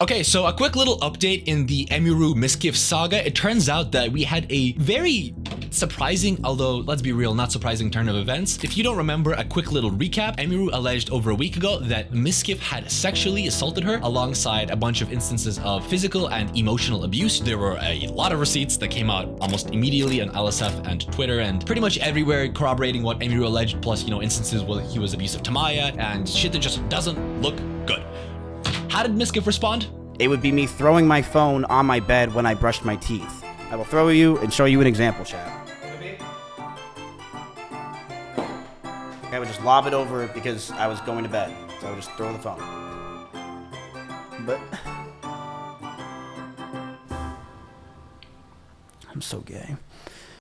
Okay, so a quick little update in the Emiru Mizkif saga. It turns out that we had a very surprising, although let's be real, not surprising turn of events. If you don't remember, a quick little recap. Emiru alleged over a week ago that Mizkif had sexually assaulted her alongside a bunch of instances of physical and emotional abuse. There were a lot of receipts that came out almost immediately on LSF and Twitter and pretty much everywhere corroborating what Emiru alleged, plus, instances where he was abusive to Maya and shit that just doesn't look good. How did Mizkif respond? It would be me throwing my phone on my bed when I brushed my teeth. I will throw you and show you an example, chat. I would just lob it over because I was going to bed. So I would just throw the phone. But I'm so gay.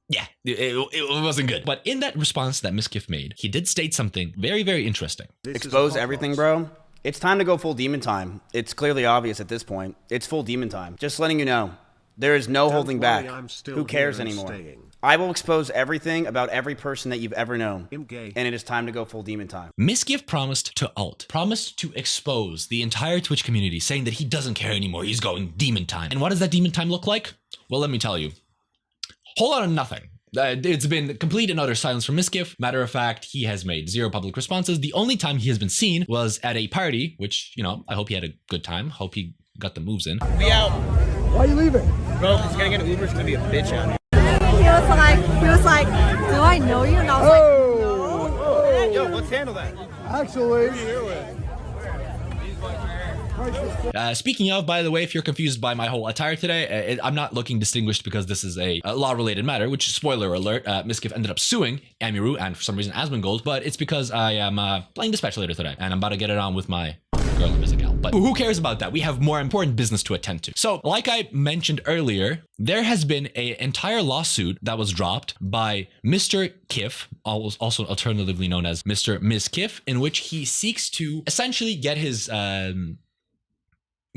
Yeah, it wasn't good. But in that response that Mizkif made, he did state something very, very interesting. Expose everything, bro. It's time to go full demon time. It's clearly obvious at this point. It's full demon time. Just letting you know, there is no holding back. Who cares anymore? I will expose everything about every person that you've ever known. And it is time to go full demon time. Mizkif promised to expose the entire Twitch community, saying that he doesn't care anymore. He's going demon time. And what does that demon time look like? Well, let me tell you. Whole lot of nothing. It's been complete and utter silence from Mizkif. Matter of fact, he has made zero public responses. The only time he has been seen was at a party, which, I hope he had a good time. Hope he got the moves in. We out. Why are you leaving? Bro, he's gonna get an Uber. It's gonna be a bitch out here. He was like, do I know you? And I was like, no. Oh. Yo, let's handle that. Actually. Speaking of, by the way, if you're confused by my whole attire today, I'm not looking distinguished because this is a law-related matter, which, spoiler alert, Mizkif ended up suing Emiru and for some reason Asmongold, but it's because I am playing Dispatch later today, and I'm about to get it on with my girl in Mizkif. But who cares about that? We have more important business to attend to. So, like I mentioned earlier, there has been an entire lawsuit that was dropped by Mr. Kif, also alternatively known as Mr. Mizkif, in which he seeks to essentially get his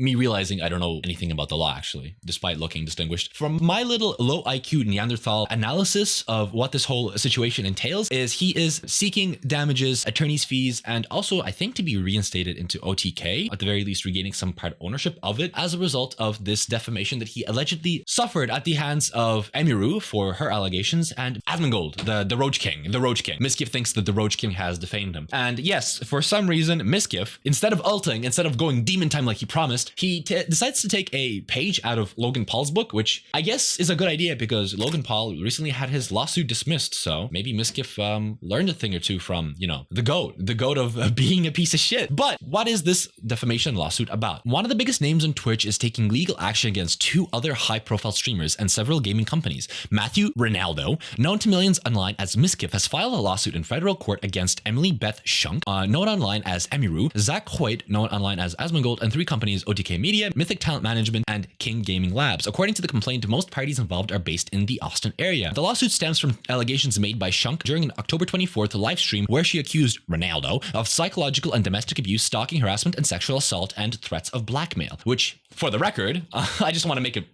me realizing I don't know anything about the law, actually, despite looking distinguished. From my little low IQ Neanderthal analysis of what this whole situation entails is he is seeking damages, attorney's fees, and also I think to be reinstated into OTK, at the very least regaining some part ownership of it as a result of this defamation that he allegedly suffered at the hands of Emiru for her allegations and Asmongold, the Roach King. Mizkif thinks that the Roach King has defamed him. And yes, for some reason, Mizkif, instead of ulting, instead of going demon time like he promised, he decides to take a page out of Logan Paul's book, which I guess is a good idea because Logan Paul recently had his lawsuit dismissed. So maybe Mizkif learned a thing or two from, the goat of being a piece of shit. But what is this defamation lawsuit about? One of the biggest names on Twitch is taking legal action against two other high-profile streamers and several gaming companies. Matthew Ronaldo, known to millions online as Mizkif, has filed a lawsuit in federal court against Emily Beth Shunk, known online as Emiru, Zach Hoyt, known online as Asmongold, and three companies, OTK Media, Mythic Talent Management, and King Gaming Labs. According to the complaint, most parties involved are based in the Austin area. The lawsuit stems from allegations made by Shunk during an October 24th live stream where she accused Ronaldo of psychological and domestic abuse, stalking, harassment, and sexual assault, and threats of blackmail, which, for the record, I just want to make it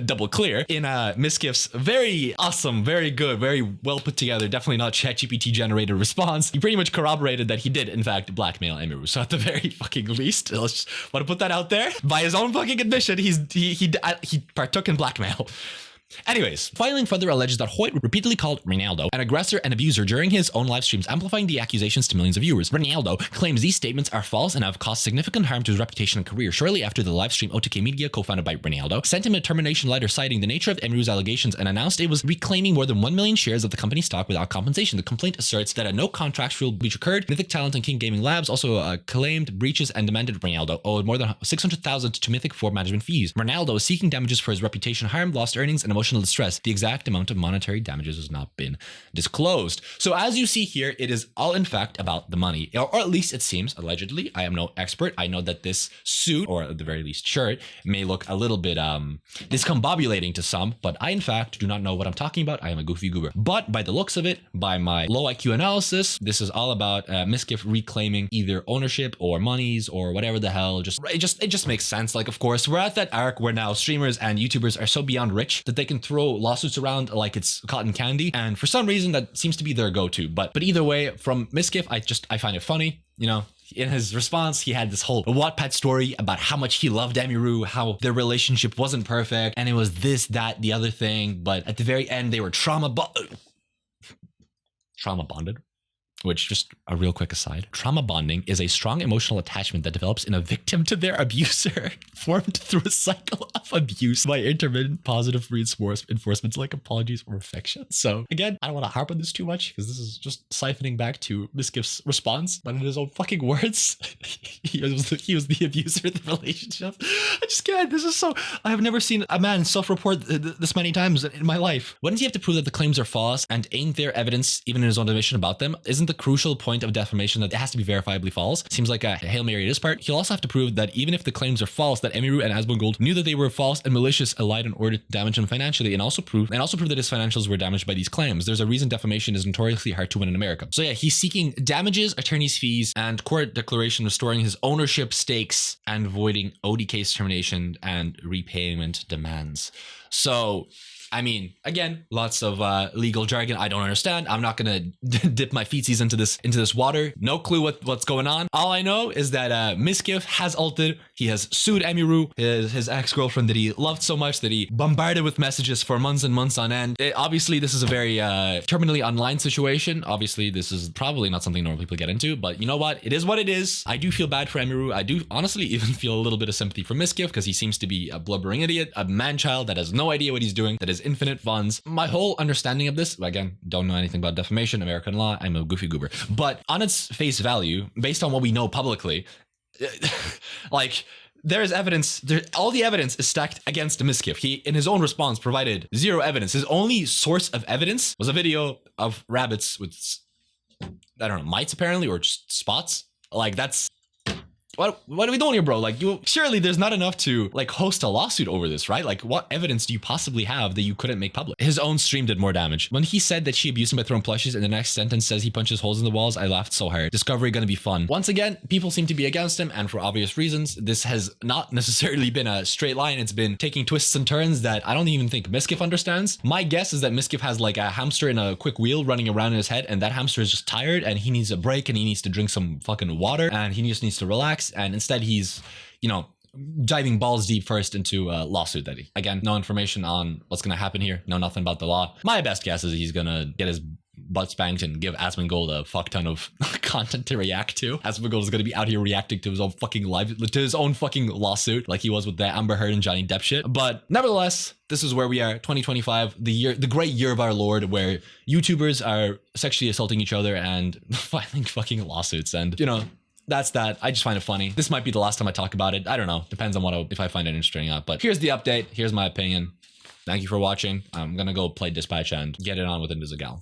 double clear, in Mizkif's very awesome, very good, very well put together, definitely not ChatGPT generated response, he pretty much corroborated that he did, in fact, blackmail Emiru. So at the very fucking least, let's just want to put that out there. By his own fucking admission, he partook in blackmail. Anyways, filing further alleges that Hoyt repeatedly called Ronaldo an aggressor and abuser during his own live streams, amplifying the accusations to millions of viewers. Ronaldo claims these statements are false and have caused significant harm to his reputation and career. Shortly after the live stream, OTK Media, co-founded by Ronaldo, sent him a termination letter citing the nature of Emiru's allegations and announced it was reclaiming more than 1 million shares of the company's stock without compensation. The complaint asserts that no contractual breach occurred. Mythic Talent and King Gaming Labs also claimed breaches and demanded Ronaldo owed more than $600,000 to Mythic for management fees. Ronaldo is seeking damages for his reputation harm, lost earnings, and emotional distress. The exact amount of monetary damages has not been disclosed. So as you see here, it is all in fact about the money, or at least it seems, allegedly. I am no expert. I know that this suit, or at the very least shirt, may look a little bit discombobulating to some, but I in fact do not know what I'm talking about. I am a goofy goober. But by the looks of it, by my low IQ analysis, this is all about Mizkif reclaiming either ownership or monies or whatever the hell. It just makes sense. Like, of course, we're at that arc where now streamers and YouTubers are so beyond rich that they can throw lawsuits around like it's cotton candy, and for some reason that seems to be their go-to. But either way, from Mizkif, I find it funny. in his response, he had this whole Wattpad story about how much he loved Emiru, how their relationship wasn't perfect, and it was this, that, the other thing. But at the very end, they were trauma bonded. Which, just a real quick aside, trauma bonding is a strong emotional attachment that develops in a victim to their abuser, formed through a cycle of abuse by intermittent positive reinforcements like apologies or affection. So again, I don't want to harp on this too much because this is just siphoning back to Mizkif's response, but in his own fucking words, he was the abuser of the relationship. I just can't. This is so. I have never seen a man self-report this many times in my life. Wouldn't he have to prove that the claims are false, and ain't there evidence even in his own admission about them? Isn't the crucial point of defamation that it has to be verifiably false? Seems like a Hail Mary at his part. He'll also have to prove that even if the claims are false, that Emiru and Asmongold knew that they were false and malicious and lied in order to damage him financially, and also prove that his financials were damaged by these claims. There's a reason defamation is notoriously hard to win in America. So yeah, he's seeking damages, attorney's fees, and court declaration restoring his ownership stakes and voiding OD case termination and repayment demands. So I mean, again, lots of legal jargon I don't understand. I'm not gonna dip my feetsies into this water. No clue what's going on. All I know is that Mizkif has ulted. He has sued Emiru, his ex-girlfriend that he loved so much that he bombarded with messages for months and months on end. Obviously, this is a very terminally online situation. Obviously, this is probably not something normal people get into, but you know what? It is what it is. I do feel bad for Emiru. I do honestly even feel a little bit of sympathy for Mizkif because he seems to be a blubbering idiot, a man-child that has no idea what he's doing, that is infinite funds. My whole understanding of this, again, don't know anything about defamation, American law, I'm a goofy goober, but on its face value, based on what we know publicly, like, there is evidence, all the evidence is stacked against Mizkif. He, in his own response, provided zero evidence. His only source of evidence was a video of rabbits with, I don't know, mites apparently, or just spots. Like, that's... What are we doing here, bro? Like, surely there's not enough to like host a lawsuit over this, right? Like, what evidence do you possibly have that you couldn't make public? His own stream did more damage. When he said that she abused him by throwing plushies and the next sentence says he punches holes in the walls, I laughed so hard. Discovery gonna be fun. Once again, people seem to be against him, and for obvious reasons. This has not necessarily been a straight line. It's been taking twists and turns that I don't even think Mizkif understands. My guess is that Mizkif has like a hamster in a quick wheel running around in his head, and that hamster is just tired and he needs a break and he needs to drink some fucking water and he just needs to relax, and instead he's, you know, diving balls deep first into a lawsuit that he, again, no information on what's going to happen here. Know nothing about the law. My best guess is he's going to get his butt spanked and give Asmongold a fuck ton of content to react to. Asmongold is going to be out here reacting to his own fucking lawsuit like he was with the Amber Heard and Johnny Depp shit. But nevertheless, this is where we are, 2025, the great year of our Lord, where YouTubers are sexually assaulting each other and filing fucking lawsuits. And, you know, that's that. I just find it funny. This might be the last time I talk about it. I don't know. Depends on if I find it interesting or not. But here's the update. Here's my opinion. Thank you for watching. I'm gonna go play Dispatch and get it on with Indus a gal.